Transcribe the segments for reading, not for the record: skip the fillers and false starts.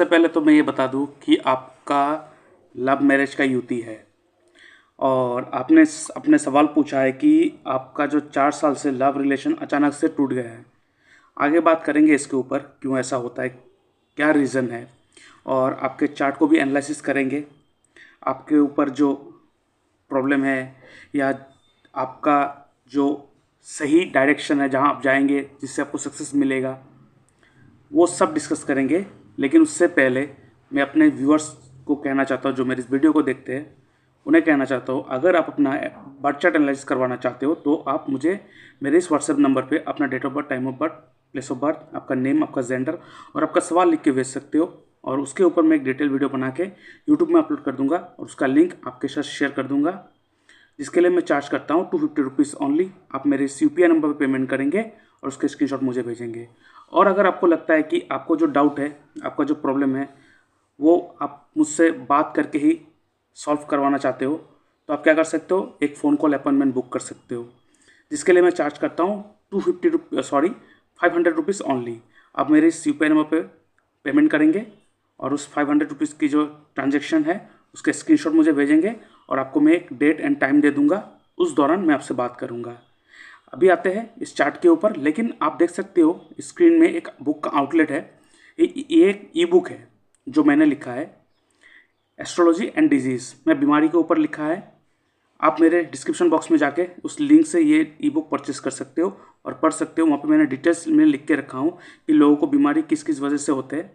सबसे पहले तो मैं ये बता दूं कि आपका लव मैरिज का युति है और आपने अपने सवाल पूछा है कि आपका जो 4 साल से लव रिलेशन अचानक से टूट गया है। आगे बात करेंगे इसके ऊपर क्यों ऐसा होता है, क्या रीज़न है, और आपके चार्ट को भी एनालिसिस करेंगे। आपके ऊपर जो प्रॉब्लम है या आपका जो सही डायरेक्शन है जहां आप जाएंगे जिससे आपको सक्सेस मिलेगा, वो सब डिस्कस करेंगे। लेकिन उससे पहले मैं अपने व्यूअर्स को कहना चाहता हूँ जो मेरी इस वीडियो को देखते हैं, उन्हें कहना चाहता हूँ अगर आप अपना बर्थ चार्ट एनालिसिस करवाना चाहते हो तो आप मुझे मेरे इस व्हाट्सएप नंबर पे अपना date of birth, time of birth, place of birth, आपका नेम, आपका जेंडर और आपका सवाल लिख के भेज सकते हो। और उसके ऊपर मैं एक डिटेल वीडियो बना के यूट्यूब में अपलोड कर दूंगा और उसका लिंक आपके साथ शेयर कर दूंगा, जिसके लिए मैं चार्ज करता हूँ 250 रुपीज़ ओनली। आप मेरे इस UPI नंबर पर पेमेंट करेंगे और उसके स्क्रीनशॉट मुझे भेजेंगे। और अगर आपको लगता है कि आपको जो डाउट है, आपका जो प्रॉब्लम है, वो आप मुझसे बात करके ही सॉल्व करवाना चाहते हो, तो आप क्या कर सकते हो, एक फ़ोन कॉल अपॉइंटमेंट बुक कर सकते हो, जिसके लिए मैं चार्ज करता हूँ 500 रुपीज़ ओनली। आप मेरे इस UPI नंबर पे पेमेंट करेंगे और उस 500 रुपीज़ की जो ट्रांजेक्शन है उसके स्क्रीनशॉट मुझे भेजेंगे और आपको मैं एक डेट एंड टाइम दे दूंगा, उस दौरान मैं आपसे बात करूंगा। अभी आते हैं इस चार्ट के ऊपर। लेकिन आप देख सकते हो स्क्रीन में एक बुक का आउटलेट है, ये एक ई बुक है जो मैंने लिखा है, एस्ट्रोलॉजी एंड डिजीज़। मैं बीमारी के ऊपर लिखा है। आप मेरे डिस्क्रिप्शन बॉक्स में जाके उस लिंक से ये ई बुक परचेस कर सकते हो और पढ़ सकते हो। वहाँ पे मैंने डिटेल्स में लिख के रखा हूँ कि लोगों को बीमारी किस किस वजह से होते हैं,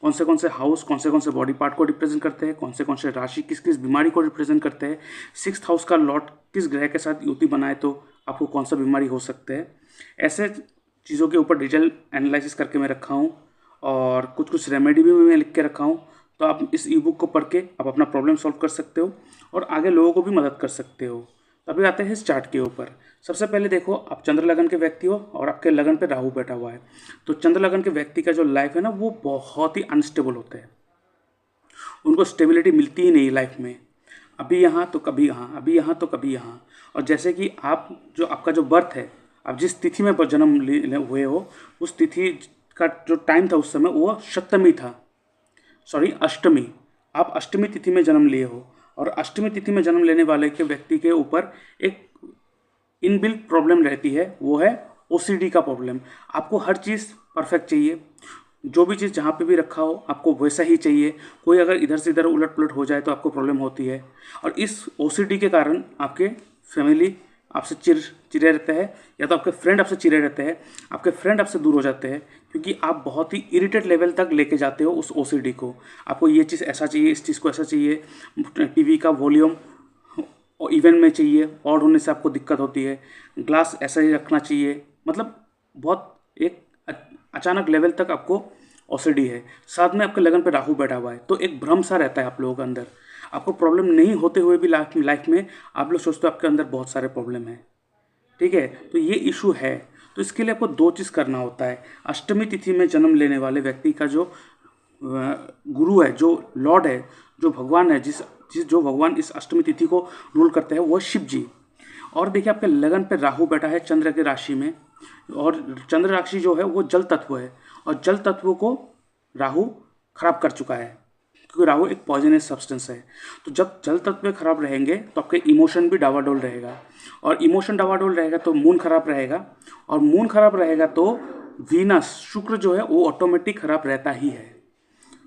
कौन से हाउस कौन से बॉडी पार्ट को रिप्रेजेंट करते हैं, कौन से राशि किस किस बीमारी को रिप्रेजेंट करते हैं, 6th हाउस का लॉर्ड किस ग्रह के साथ युति बनाए तो आपको कौन सा बीमारी हो सकते हैं। ऐसे चीज़ों के ऊपर डिटेल एनालिसिस करके मैं रखा हूँ और कुछ रेमेडी भी मैं लिख के रखा हूँ। तो आप इस ई बुक को पढ़ के आप अपना प्रॉब्लम सॉल्व कर सकते हो और आगे लोगों को भी मदद कर सकते हो। अभी आते हैं इस चार्ट के ऊपर। सबसे पहले देखो, आप चंद्र लगन के व्यक्ति हो और आपके लगन पे राहु बैठा हुआ है। तो चंद्र लगन के व्यक्ति का जो लाइफ है ना, वो बहुत ही अनस्टेबल होता है। उनको स्टेबिलिटी मिलती ही नहीं लाइफ में, अभी यहाँ तो कभी यहाँ, अभी यहाँ तो कभी यहाँ। और जैसे कि आप जो आपका जो बर्थ है, आप जिस तिथि में जन्म हुए हो, उस तिथि का जो टाइम था उस समय वो सप्तमी था, सॉरी अष्टमी। आप अष्टमी तिथि में जन्म लिए हो और अष्टमी तिथि में जन्म लेने वाले के व्यक्ति के ऊपर एक इनबिल्ट प्रॉब्लम रहती है, वो है OCD का प्रॉब्लम। आपको हर चीज़ परफेक्ट चाहिए, जो भी चीज़ जहाँ पे भी रखा हो आपको वैसा ही चाहिए। कोई अगर इधर से इधर उलट पुलट हो जाए तो आपको प्रॉब्लम होती है। और इस OCD के कारण आपके फैमिली आपसे चिड़े रहते हैं, या तो आपके फ्रेंड आपसे चिड़े रहते हैं, आपके फ्रेंड आपसे दूर हो जाते हैं, क्योंकि आप बहुत ही इरिटेट लेवल तक लेके जाते हो उस OCD को। आपको ये चीज़ ऐसा चाहिए, इस चीज़ को ऐसा चाहिए, TV का वॉल्यूम और इवन में चाहिए, ऑड होने से आपको दिक्कत होती है, ग्लास ऐसा ही रखना चाहिए। मतलब बहुत एक अचानक लेवल तक आपको OCD है। साथ में आपके लगन पे राहु बैठा हुआ है, तो एक भ्रम सा रहता है आप लोगों के अंदर। आपको प्रॉब्लम नहीं होते हुए भी लाइफ में आप लोग सोचते हो आपके अंदर बहुत सारे प्रॉब्लम है, ठीक है। तो ये इशू है। तो इसके लिए आपको 2 चीज़ करना होता है। अष्टमी तिथि में जन्म लेने वाले व्यक्ति का जो गुरु है, जो लॉर्ड है, जो भगवान है, जो भगवान इस अष्टमी तिथि को रूल करते हैं, वो है शिव जी। और देखिए आपके लगन पे राहु बैठा है चंद्र के राशि में, और चंद्र राशि जो है वो जल तत्व है, और जल तत्व को राहु खराब कर चुका है, क्योंकि राहु एक पॉइजनस सब्सटेंस है। तो जब जल तत्व खराब रहेंगे तो आपके इमोशन भी डावाडोल रहेगा, और इमोशन डावाडोल रहेगा तो मून खराब रहेगा, और मून खराब रहेगा तो वीनस, शुक्र जो है वो ऑटोमेटिक खराब रहता ही है।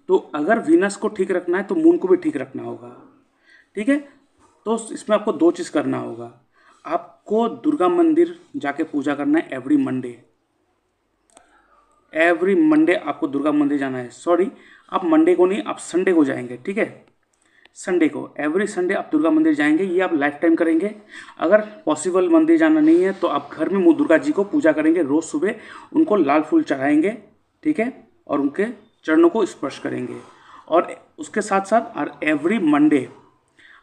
तो अगर वीनस को ठीक रखना है तो मून को भी ठीक रखना होगा, ठीक है। तो इसमें आपको 2 चीज़ करना होगा। आपको दुर्गा मंदिर जाके पूजा करना है एवरी मंडे आपको दुर्गा मंदिर जाना है। सॉरी, आप मंडे को नहीं, आप संडे को जाएंगे, ठीक है। संडे को, एवरी संडे आप दुर्गा मंदिर जाएंगे, ये आप लाइफ टाइम करेंगे। अगर पॉसिबल मंदिर जाना नहीं है तो आप घर में दुर्गा जी को पूजा करेंगे, रोज़ सुबह उनको लाल फूल चढ़ाएंगे, ठीक है, और उनके चरणों को स्पर्श करेंगे। और उसके साथ साथ और एवरी मंडे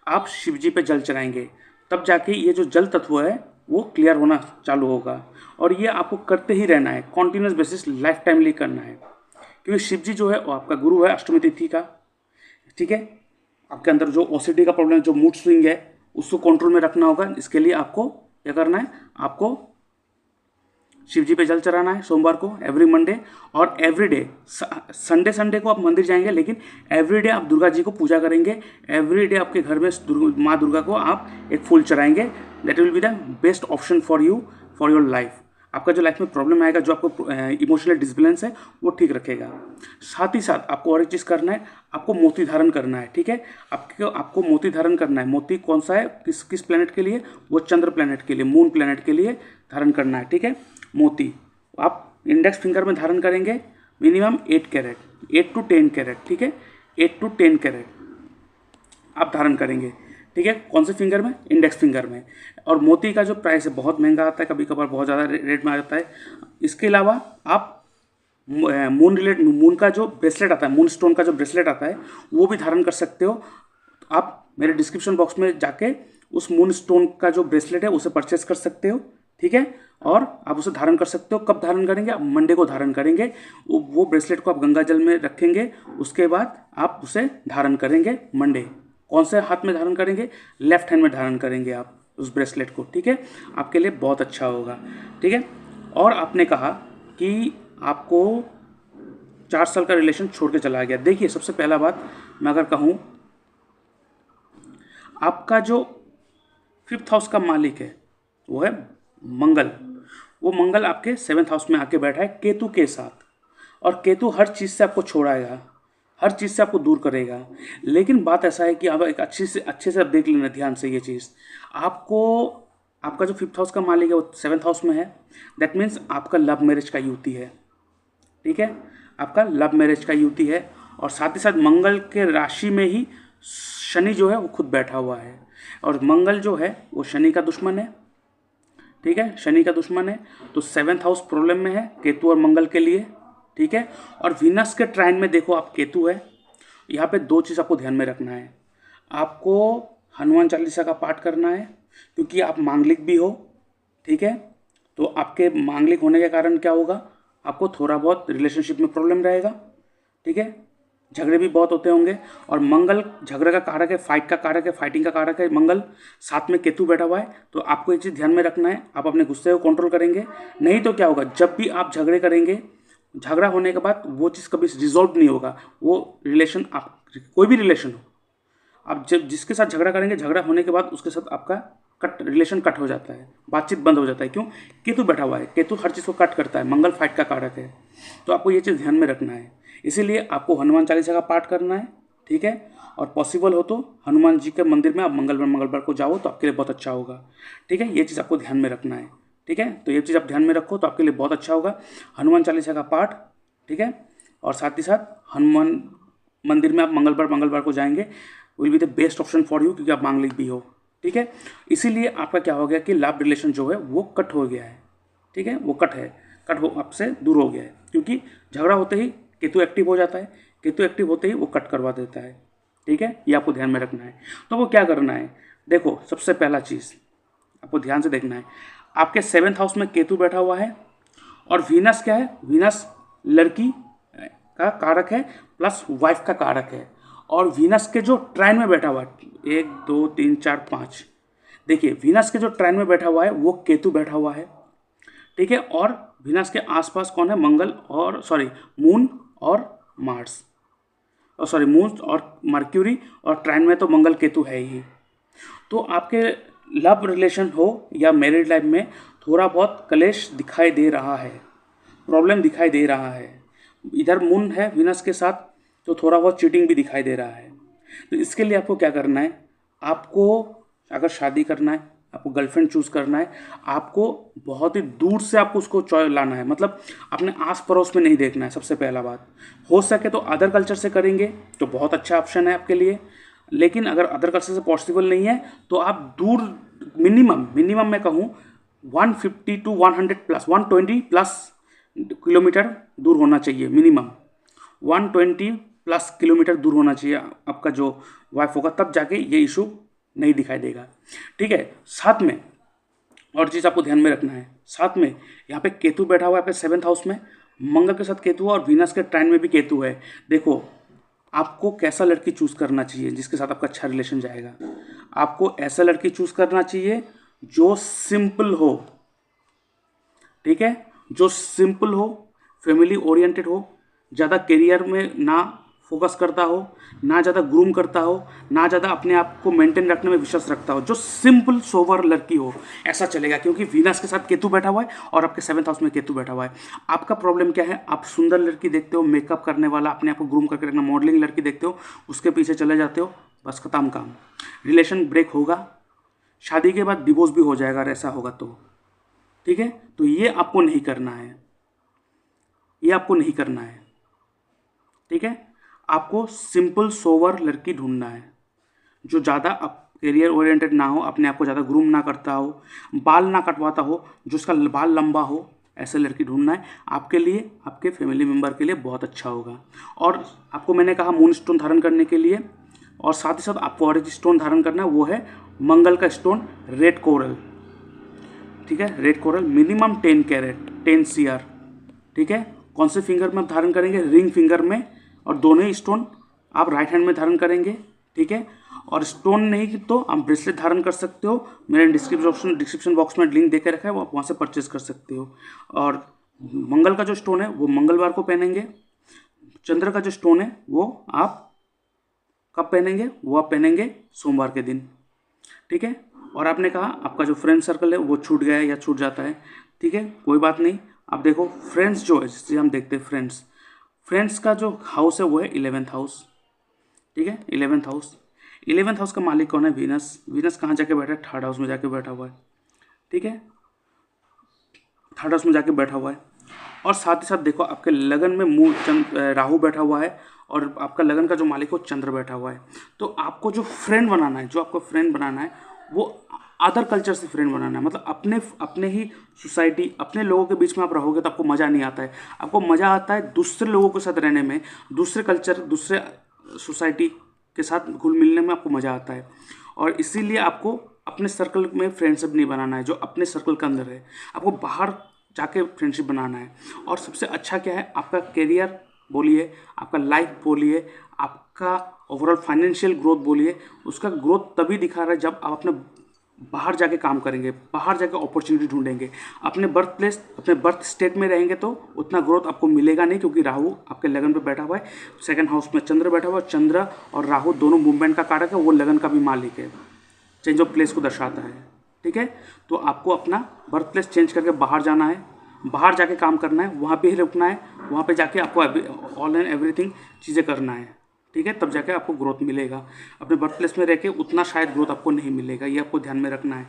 आप शिव जी पे जल चढ़ाएंगे, तब जाके ये जो जल तत्व है वो क्लियर होना चालू होगा। और ये आपको करते ही रहना है, कॉन्टिन्यूस बेसिस, लाइफ टाइमली करना है, क्योंकि शिव जी जो है वो आपका गुरु है अष्टमी तिथि का, ठीक है। आपके अंदर जो OCD का प्रॉब्लम है, जो मूड स्विंग है, उसको कंट्रोल में रखना होगा। इसके लिए आपको क्या करना है, आपको शिव जी पे जल चढ़ाना है सोमवार को, एवरी मंडे, और एवरी डे संडे को आप मंदिर जाएंगे, लेकिन एवरी डे आप दुर्गा जी को पूजा करेंगे। एवरी डे आपके घर में माँ दुर्गा को आप एक फूल चढ़ाएंगे। That will be the best option for you for your life. आपका जो लाइफ में प्रॉब्लम आएगा, जो आपको इमोशनल डिसबैलेंस है, वो ठीक रखेगा। साथ ही साथ आपको और एक चीज़ करना है, आपको मोती धारण करना है। ठीक है, आपको मोती धारण करना है। मोती कौन सा है, किस किस प्लेनेट के लिए? वो चंद्र प्लेनेट के लिए, मून प्लेनेट के लिए धारण करना है। ठीक है, मोती आप इंडेक्स फिंगर में धारण करेंगे, मिनिमम 8 कैरेट, 8 to 10 कैरेट। ठीक है, 8 to 10 कैरेट आप धारण करेंगे। ठीक है, कौन से फिंगर में? इंडेक्स फिंगर में। और मोती का जो प्राइस है बहुत महंगा आता है, कभी कभार बहुत ज़्यादा रेट में आ जाता है। इसके अलावा आप मून का जो ब्रेसलेट आता है, मून स्टोन का जो ब्रेसलेट आता है, वो भी धारण कर सकते हो। आप मेरे डिस्क्रिप्शन बॉक्स में जाके उस मून स्टोन का जो ब्रेसलेट है उसे परचेस कर सकते हो। ठीक है, और आप उसे धारण कर सकते हो। कब धारण करेंगे? आप मंडे को धारण करेंगे। वो ब्रेसलेट को आप गंगा जल में रखेंगे, उसके बाद आप उसे धारण करेंगे मंडे। कौन से हाथ में धारण करेंगे? लेफ्ट हैंड में धारण करेंगे आप उस ब्रेसलेट को। ठीक है, आपके लिए बहुत अच्छा होगा। ठीक है, और आपने कहा कि आपको 4 साल का रिलेशन छोड़ के चला गया। देखिए, सबसे पहला बात मैं अगर कहूँ, आपका जो 5th हाउस का मालिक है वो है मंगल। वो मंगल आपके 7th हाउस में आके बैठा है केतु के साथ, और केतु हर चीज़ से आपको छोड़ाएगा, हर चीज़ से आपको दूर करेगा। लेकिन बात ऐसा है कि आप एक अच्छे से आप देख लेना ध्यान से ये चीज़। आपका जो 5th हाउस का मालिक है वो 7th हाउस में है। दैट मीन्स आपका लव मैरिज का युति है। ठीक है, आपका लव मैरिज का युति है। और साथ ही साथ मंगल के राशि में ही शनि जो है वो खुद बैठा हुआ है, और मंगल जो है वो शनि का दुश्मन है। ठीक है, शनि का दुश्मन है, तो 7th हाउस प्रॉब्लम में है केतु और मंगल के लिए। ठीक है, और वीनस के ट्राइन में देखो आप केतु है। यहाँ पे 2 चीज़ आपको ध्यान में रखना है। आपको हनुमान चालीसा का पाठ करना है, क्योंकि आप मांगलिक भी हो। ठीक है, तो आपके मांगलिक होने के कारण क्या होगा, आपको थोड़ा बहुत रिलेशनशिप में प्रॉब्लम रहेगा। ठीक है, झगड़े भी बहुत होते होंगे। और मंगल झगड़े का कारक है, फाइट का कारक है, फाइटिंग का कारक है मंगल। साथ में केतु बैठा हुआ है, तो आपको ये चीज़ ध्यान में रखना है। आप अपने गुस्से को कंट्रोल करेंगे, नहीं तो क्या होगा, जब भी आप झगड़े करेंगे, झगड़ा होने के बाद वो चीज़ कभी रिजॉल्व नहीं होगा। वो रिलेशन, आप कोई भी रिलेशन हो, आप जब जिसके साथ झगड़ा करेंगे, झगड़ा होने के बाद उसके साथ आपका रिलेशन कट हो जाता है, बातचीत बंद हो जाता है। क्यों? केतु बैठा हुआ है, केतु हर चीज़ को कट करता है, मंगल फाइट का कारक है। तो आपको ये चीज़ ध्यान में रखना है। इसीलिए आपको हनुमान चालीसा का पाठ करना है। ठीक है, और पॉसिबल हो तो हनुमान जी के मंदिर में आप मंगलवार को जाओ, तो आपके लिए बहुत अच्छा होगा। ठीक है, ये चीज़ आपको ध्यान में रखना है। ठीक है, तो ये चीज़ आप ध्यान में रखो तो आपके लिए बहुत अच्छा होगा, हनुमान चालीसा का पाठ। ठीक है, और साथ ही साथ हनुमान मंदिर में आप मंगलवार को जाएंगे, will be the best option for you, क्योंकि आप मांगलिक भी हो। ठीक है, इसीलिए आपका क्या हो गया कि लव रिलेशन जो है वो कट हो गया है। ठीक है, वो कट हो आपसे दूर हो गया है, क्योंकि झगड़ा होते ही केतु एक्टिव हो जाता है, केतु एक्टिव होते ही वो कट करवा देता है। ठीक है, ये आपको ध्यान में रखना है। तो वो क्या करना है, देखो, सबसे पहला चीज़ आपको ध्यान से देखना है, आपके 7th हाउस में केतु बैठा हुआ है, और वीनस क्या है, वीनस लड़की का कारक है प्लस वाइफ का कारक है। और वीनस के जो ट्राइन में बैठा हुआ है, 1 2 3 4 5, देखिए वीनस के जो ट्राइन में बैठा हुआ है वो केतु बैठा हुआ है। ठीक है, और वीनस के आसपास कौन है, मंगल और मून और मार्स, और मून और मर्क्यूरी, और ट्राइन में तो मंगल केतु है ही। तो आपके लव रिलेशन हो या मैरिड लाइफ में थोड़ा बहुत कलेश दिखाई दे रहा है, प्रॉब्लम दिखाई दे रहा है। इधर मून है वीनस के साथ, तो थोड़ा बहुत चीटिंग भी दिखाई दे रहा है। तो इसके लिए आपको क्या करना है, आपको अगर शादी करना है, आपको गर्लफ्रेंड चूज़ करना है, आपको बहुत ही दूर से आपको उसको चॉइस लाना है, मतलब अपने आस पड़ोस में नहीं देखना है। सबसे पहला बात, हो सके तो अदर कल्चर से करेंगे तो बहुत अच्छा ऑप्शन है आपके लिए। लेकिन अगर अदर कल्चर से पॉसिबल नहीं है तो आप दूर, मिनिमम मैं कहूँ 150 to 100 प्लस 120 प्लस किलोमीटर दूर होना चाहिए। मिनिमम 120 प्लस किलोमीटर दूर होना चाहिए आपका जो वाइफ होगा, तब जाके ये इशू नहीं दिखाई देगा। ठीक है, साथ में और चीज़ आपको ध्यान में रखना है, साथ में यहाँ पे केतु बैठा हुआ है आपके 7th हाउस में, मंगल के साथ केतु और वीनस के ट्राइन में भी केतु है। देखो, आपको कैसा लड़की चूज़ करना चाहिए जिसके साथ आपका अच्छा रिलेशन जाएगा। आपको ऐसा लड़की चूज़ करना चाहिए जो सिंपल हो। ठीक है, जो सिंपल हो, फैमिली ओरिएंटेड हो, ज़्यादा करियर में ना फोकस करता हो, ना ज़्यादा ग्रूम करता हो, ना ज़्यादा अपने आप को मेंटेन रखने में विश्वास रखता हो, जो सिंपल सोवर लड़की हो, ऐसा चलेगा। क्योंकि वीनस के साथ केतु बैठा हुआ है और आपके 7th हाउस में केतु बैठा हुआ है। आपका प्रॉब्लम क्या है, आप सुंदर लड़की देखते हो, मेकअप करने वाला, अपने आप को ग्रूम करके रखना, मॉडलिंग लड़की देखते हो, उसके पीछे चले जाते हो, बस खत्म काम। रिलेशन ब्रेक होगा, शादी के बाद डिवोर्स भी हो जाएगा, अगर ऐसा होगा तो। ठीक है, तो ये आपको नहीं करना है, ये आपको नहीं करना है। ठीक है, आपको सिंपल सोवर लड़की ढूंढना है, जो ज़्यादा करियर ओरिएंटेड ना हो, अपने आप को ज़्यादा ग्रूम ना करता हो, बाल ना कटवाता हो, जो उसका बाल लंबा हो, ऐसे लड़की ढूंढना है। आपके लिए, आपके फैमिली मेम्बर के लिए बहुत अच्छा होगा। और आपको मैंने कहा मून स्टोन धारण करने के लिए, और साथ ही साथ आपको और एक स्टोन धारण करना है, वो है मंगल का स्टोन, रेड कोरल। ठीक है, red coral minimum 10 carat, 10 CR। ठीक है, कौन से फिंगर में आप धारण करेंगे, रिंग फिंगर में, और दोनों ही स्टोन आप राइट हैंड में धारण करेंगे। ठीक है, और स्टोन नहीं तो आप ब्रेसलेट धारण कर सकते हो, मेरे डिस्क्रिप्शन बॉक्स में लिंक देकर रखा है, वो आप वहाँ से परचेज कर सकते हो। और मंगल का जो स्टोन है वो मंगलवार को पहनेंगे। चंद्र का जो स्टोन है वो आप कब पहनेंगे, वो आप पहनेंगे सोमवार के दिन। ठीक है, और आपने कहा आपका जो फ्रेंड सर्कल है वो छूट गया है या छूट जाता है। ठीक है, कोई बात नहीं। आप देखो फ्रेंड्स जो है, जिससे हम देखते हैं फ्रेंड्स, फ्रेंड्स का जो हाउस है वो है 11th हाउस। ठीक है, 11th हाउस, 11th हाउस का मालिक कौन है, वीनस। वीनस कहाँ जाके बैठा है, 3rd हाउस में जाके बैठा हुआ है। ठीक है, 3rd हाउस में जाके बैठा हुआ है। और साथ ही साथ देखो आपके लगन में राहु बैठा हुआ है, और आपका लगन का जो मालिक है वो चंद्र बैठा हुआ है। तो आपको जो फ्रेंड बनाना है, जो आपको फ्रेंड बनाना है, वो अदर कल्चर से फ्रेंड बनाना है। मतलब अपने अपने ही सोसाइटी, अपने लोगों के बीच में आप रहोगे तो आपको मज़ा नहीं आता है। आपको मज़ा आता है दूसरे लोगों के साथ रहने में, दूसरे कल्चर, दूसरे सोसाइटी के साथ घुल मिलने में आपको मज़ा आता है। और इसीलिए आपको अपने सर्कल में फ्रेंडशिप नहीं बनाना है जो अपने सर्कल के अंदर है, आपको बाहर जाके फ्रेंडशिप बनाना है। और सबसे अच्छा क्या है, आपका करियर बोलिए, आपका लाइफ बोलिए, आपका ओवरऑल फाइनेंशियल ग्रोथ बोलिए, उसका ग्रोथ तभी दिखा रहा है जब आप अपने बाहर जाके काम करेंगे, बाहर जाके अपॉर्चुनिटी ढूंढेंगे। अपने बर्थ प्लेस, अपने बर्थ स्टेट में रहेंगे तो उतना ग्रोथ आपको मिलेगा नहीं, क्योंकि राहु आपके लगन पे बैठा हुआ है, 2nd हाउस में चंद्र बैठा हुआ है। चंद्र और राहु दोनों मूवमेंट का कारक है, वो लगन का भी मालिक है, चेंज ऑफ प्लेस को दर्शाता है। ठीक है, तो आपको अपना बर्थ प्लेस चेंज करके बाहर जाना है, बाहर जाके काम करना है, वहाँ पे ही रुकना है, वहाँ पे जाके आपको ऑल एंड एवरीथिंग चीज़ें करना है। ठीक है, तब जाके आपको ग्रोथ मिलेगा। अपने बर्थ प्लेस में रह के उतना शायद ग्रोथ आपको नहीं मिलेगा, ये आपको ध्यान में रखना है।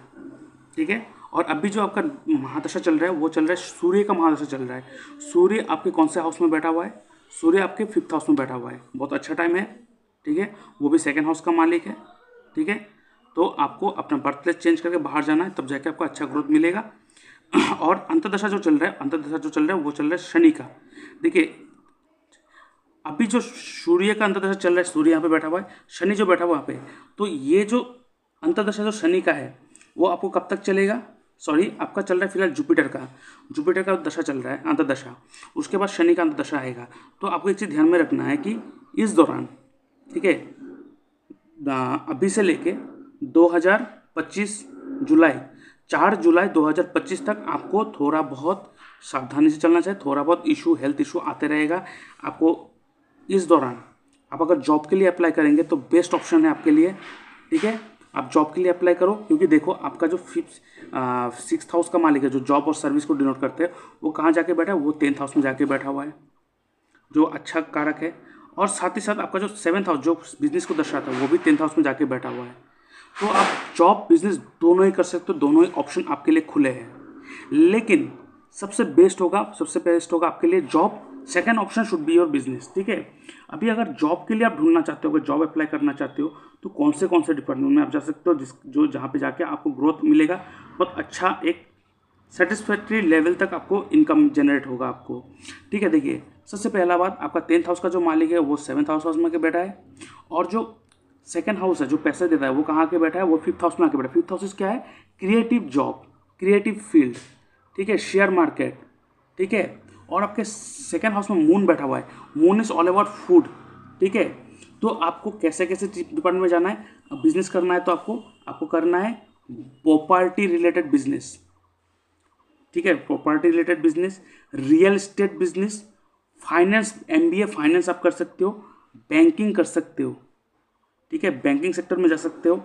ठीक है, और अभी जो आपका महादशा चल रहा है वो चल रहा है सूर्य का महादशा चल रहा है। सूर्य आपके कौन से हाउस में बैठा हुआ है, सूर्य आपके 5th हाउस में बैठा हुआ है, बहुत अच्छा टाइम है। ठीक है, वो भी 2nd हाउस का मालिक है। ठीक है, तो आपको अपना बर्थ प्लेस चेंज करके बाहर जाना है, तब जाके आपको अच्छा ग्रोथ मिलेगा। और अंतर्दशा जो चल रहा है, अंतर्दशा जो चल रहा है वो चल रहा है शनि का। देखिए अभी जो सूर्य का अंतर्दशा चल रहा है, सूर्य यहाँ पे बैठा हुआ है, शनि जो बैठा हुआ है यहाँ पे, तो ये जो अंतर्दशा जो शनि का है वो आपको कब तक चलेगा, सॉरी आपका चल रहा है फिलहाल जुपिटर का दशा चल रहा है, अंतर्दशा। उसके बाद शनि का अंतर्दशा आएगा। तो आपको एक चीज़ ध्यान में रखना है कि इस दौरान, ठीक है, अभी से लेके 2025 जुलाई 4 जुलाई 2025 तक आपको थोड़ा बहुत सावधानी से चलना चाहिए। थोड़ा बहुत इशू, हेल्थ इशू आते रहेगा आपको इस दौरान। आप अगर जॉब के लिए अप्लाई करेंगे तो बेस्ट ऑप्शन है आपके लिए। ठीक है, आप जॉब के लिए अप्लाई करो, क्योंकि देखो आपका जो 6th हाउस का मालिक है, जो जॉब और सर्विस को डिनोट करते हैं, वो कहाँ जाके बैठा है, वो 10th हाउस में जाके बैठा हुआ है, जो अच्छा कारक है। और साथ ही साथ आपका जो 7th हाउस जो बिजनेस को दर्शाता है, वो भी 10th हाउस में जाके बैठा हुआ है। तो आप जॉब बिजनेस दोनों ही कर सकते हो, दोनों ही ऑप्शन आपके लिए खुले हैं। लेकिन सबसे बेस्ट होगा आपके लिए job, second option should be your business. ठीक है, अभी अगर जॉब के लिए आप ढूंढना चाहते हो, अगर जॉब अप्लाई करना चाहते हो, तो कौन से डिपार्टमेंट में आप जा सकते हो, जो जहाँ पे जाके आपको ग्रोथ मिलेगा, बहुत अच्छा एक सेटिस्फैक्ट्री लेवल तक आपको इनकम जनरेट होगा आपको। ठीक है, देखिए सबसे पहला बात, आपका 10th हाउस का जो मालिक है वो 7th हाउस में के बैठा है, और जो 2nd हाउस है जो पैसे देता है वो कहाँ के बैठा है, वो 5th हाउस में आके बैठा है। 5th हाउस क्या है, क्रिएटिव जॉब, क्रिएटिव फील्ड, ठीक है, शेयर मार्केट। ठीक है, और आपके 2nd हाउस में मून बैठा हुआ है, moon is all about food. ठीक है, तो आपको कैसे कैसे डिपार्टमेंट में जाना है, बिजनेस करना है तो आपको करना है प्रॉपर्टी रिलेटेड बिजनेस। ठीक है, property related business, real estate business, finance, MBA finance आप कर सकते हो, बैंकिंग कर सकते हो, ठीक है, बैंकिंग सेक्टर में जा सकते हो,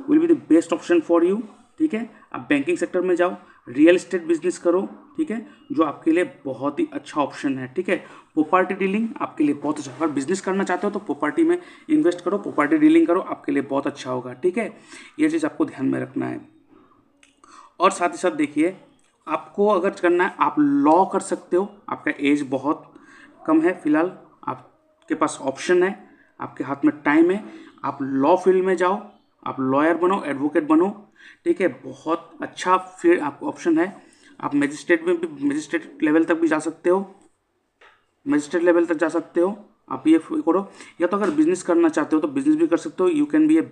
will be the best option for you. ठीक है, आप बैंकिंग सेक्टर में जाओ, रियल एस्टेट बिजनेस करो, ठीक है, जो आपके लिए बहुत ही अच्छा ऑप्शन है। ठीक है, प्रॉपर्टी डीलिंग आपके लिए बहुत अच्छा, अगर बिजनेस करना चाहते हो तो प्रॉपर्टी में इन्वेस्ट करो, प्रॉपर्टी डीलिंग करो, आपके लिए बहुत अच्छा होगा। ठीक है, ये चीज़ आपको ध्यान में रखना है। और साथ ही साथ देखिए, आपको अगर करना है आप लॉ कर सकते हो, आपका एज बहुत कम है फिलहाल, आपके पास ऑप्शन है, आपके हाथ में टाइम है, आप लॉ फील्ड में जाओ, आप लॉयर बनो, एडवोकेट बनो। ठीक है, बहुत अच्छा फील्ड आपको ऑप्शन है। आप मजिस्ट्रेट में भी, मजिस्ट्रेट लेवल तक भी जा सकते हो, मजिस्ट्रेट लेवल तक जा सकते हो, आप ये करो। या तो अगर बिजनेस करना चाहते हो तो बिजनेस भी कर सकते हो, you can be a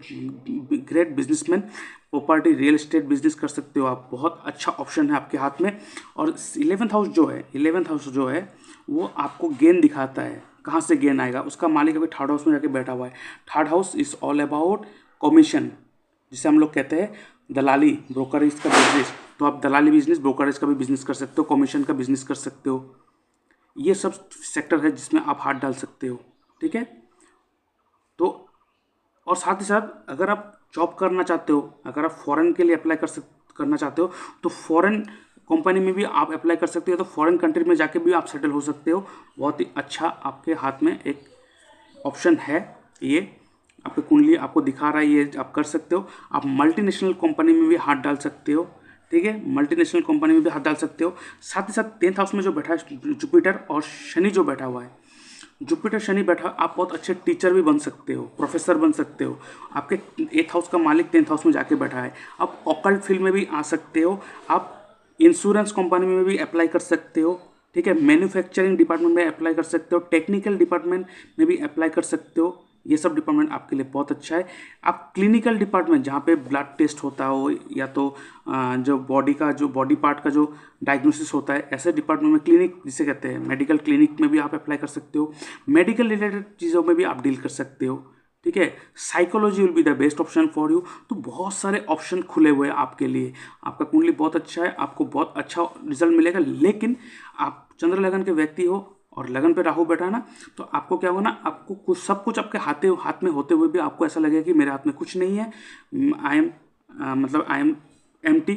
great businessman, property real estate business कर सकते हो आप, बहुत अच्छा ऑप्शन है आपके हाथ में। और 11th हाउस जो है, 11th हाउस जो है वो आपको गेन दिखाता है, कहाँ से गेन आएगा, उसका मालिक अभी 3rd हाउस में जाके बैठा हुआ है। 3rd house is all about commission, जिसे हम लोग कहते हैं दलाली, ब्रोकरेज का बिजनेस। तो आप दलाली बिजनेस, ब्रोकरेज का भी बिजनेस कर सकते हो, कमीशन का बिजनेस कर सकते हो, ये सब सेक्टर है जिसमें आप हाथ डाल सकते हो। ठीक है, तो और साथ ही साथ अगर आप जॉब करना चाहते हो, अगर आप फॉरेन के लिए अप्लाई करना चाहते हो तो फॉरेन कंपनी में भी आप अप्लाई कर सकते हो, तो फॉरेन कंट्री में जाके भी आप सेटल हो सकते हो। बहुत ही अच्छा आपके हाथ में एक ऑप्शन है, ये आपकी कुंडली आपको दिखा रहा है, ये आप कर सकते हो। आप मल्टीनेशनल कंपनी में भी हाथ डाल सकते हो। ठीक है, मल्टीनेशनल कंपनी में भी हाथ डाल सकते हो। साथ ही साथ 10th हाउस में जो बैठा है जुपिटर और शनि जो बैठा हुआ है, जुपिटर शनि बैठा, आप बहुत अच्छे टीचर भी बन सकते हो, प्रोफेसर बन सकते हो। आपके 8th हाउस का मालिक 10th हाउस में जाके बैठा है, आप ऑकल्ट फील्ड में भी आ सकते हो, आप इंश्योरेंस कंपनी में भी अप्लाई कर सकते हो। ठीक है, मैन्युफैक्चरिंग डिपार्टमेंट में अप्लाई कर सकते हो, टेक्निकल डिपार्टमेंट में भी अप्लाई कर सकते हो, ये सब डिपार्टमेंट आपके लिए बहुत अच्छा है। आप क्लिनिकल डिपार्टमेंट जहाँ पे ब्लड टेस्ट होता हो, या तो जो बॉडी पार्ट का जो डायग्नोसिस होता है, ऐसे डिपार्टमेंट में, क्लिनिक जिसे कहते हैं मेडिकल क्लिनिक में भी आप अप्लाई कर सकते हो। मेडिकल रिलेटेड चीज़ों में भी आप डील कर सकते हो। ठीक है, psychology will be the best option for you. तो बहुत सारे ऑप्शन खुले हुए हैं आपके लिए, आपका कुंडली बहुत अच्छा है, आपको बहुत अच्छा रिजल्ट मिलेगा। लेकिन आप चंद्र लगन के व्यक्ति हो और लगन पे राहु बैठा है ना, तो आपको क्या होगा ना, आपको कुछ सब कुछ आपके हाथ में होते हुए भी आपको ऐसा लगेगा कि मेरे हाथ में कुछ नहीं है, आई एम एम्प्टी।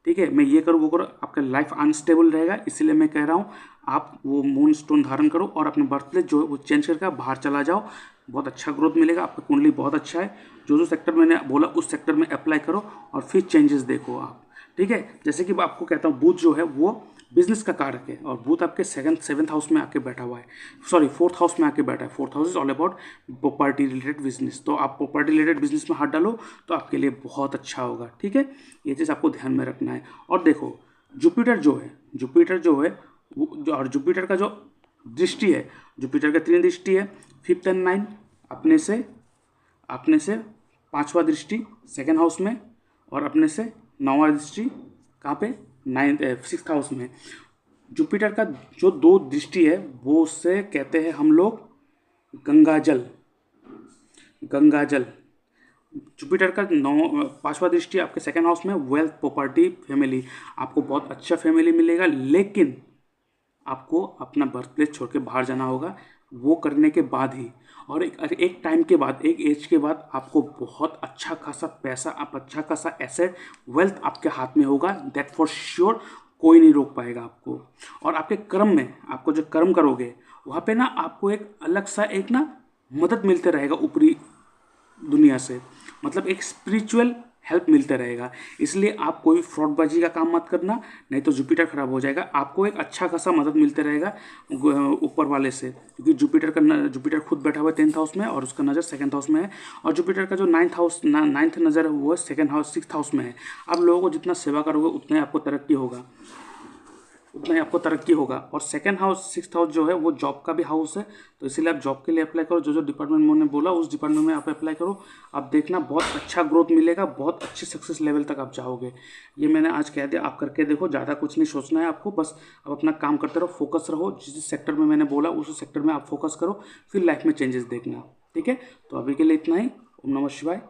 ठीक है, मैं ये करूँ वो करूँ, आपका लाइफ अनस्टेबल रहेगा। इसीलिए मैं कह रहा हूँ आप वो मून स्टोन धारण करो और अपने बर्थ प्लेस जो वो चेंज करके आप बाहर चला जाओ, बहुत अच्छा ग्रोथ मिलेगा। आपका कुंडली बहुत अच्छा है, जो जो सेक्टर मैंने बोला उस सेक्टर में अप्लाई करो और फिर चेंजेस देखो आप। ठीक है, जैसे कि मैं आपको कहता हूँ बुध जो है वो बिजनेस का कारक है, और बुध आपके 7th हाउस में आके बैठा हुआ है, सॉरी 4th हाउस में आके बैठा है। 4th house is all about property related business. तो आप प्रॉपर्टी रिलेटेड बिजनेस में हाथ डालो तो आपके लिए बहुत अच्छा होगा। ठीक है, ये चीज़ आपको ध्यान में रखना है। और देखो, जुपिटर जो है और जुपिटर का जो दृष्टि है, जुपिटर का 3 दृष्टि है, 5th and 9, अपने से 5वां दृष्टि 2nd हाउस में, और अपने से 9वां दृष्टि कहाँ पे, 6th हाउस में। जुपिटर का जो 2 दृष्टि है वो उससे कहते हैं हम लोग गंगाजल। जुपिटर का 5वां दृष्टि आपके 2nd हाउस में, वेल्थ, प्रॉपर्टी, फैमिली, आपको बहुत अच्छा फैमिली मिलेगा। लेकिन आपको अपना बर्थ प्लेस छोड़ के बाहर जाना होगा, वो करने के बाद ही, और एक टाइम के बाद, एक एज के बाद आपको बहुत अच्छा खासा पैसा, आप अच्छा खासा एसेट, वेल्थ आपके हाथ में होगा, दैट फॉर श्योर। कोई नहीं रोक पाएगा आपको। और आपके कर्म में, आपको जो कर्म करोगे वहाँ पे ना आपको एक अलग सा एक ना मदद मिलते रहेगा ऊपरी दुनिया से, मतलब एक स्पिरिचुअल हेल्प मिलते रहेगा। इसलिए आप कोई फ्रॉडबाजी का काम मत करना, नहीं तो जुपिटर खराब हो जाएगा। आपको एक अच्छा खासा मदद मिलते रहेगा ऊपर वाले से, क्योंकि जुपिटर खुद बैठा हुआ है 10th हाउस में और उसका नज़र 2nd हाउस में है। और जुपिटर का जो 9th नज़र है वो 2nd हाउस 6th हाउस में है। आप लोगों को जितना सेवा करोगे उतना ही आपको तरक्की होगा। और 2nd हाउस 6th हाउस जो है वो जॉब का भी हाउस है, तो इसीलिए आप जॉब के लिए अप्लाई करो। जो जो डिपार्टमेंट मैंने बोला उस डिपार्टमेंट में आप अप्लाई करो, आप देखना बहुत अच्छा ग्रोथ मिलेगा, बहुत अच्छे सक्सेस लेवल तक आप जाओगे। ये मैंने आज कह दिया, आप करके देखो, ज़्यादा कुछ नहीं सोचना है आपको, बस आप अपना काम करते रहो, फोकस रहो, जिस सेक्टर में मैंने बोला उस सेक्टर में आप फोकस करो, फिर लाइफ में चेंजेस देखना। ठीक है, तो अभी के लिए इतना ही। ओम नमः शिवाय।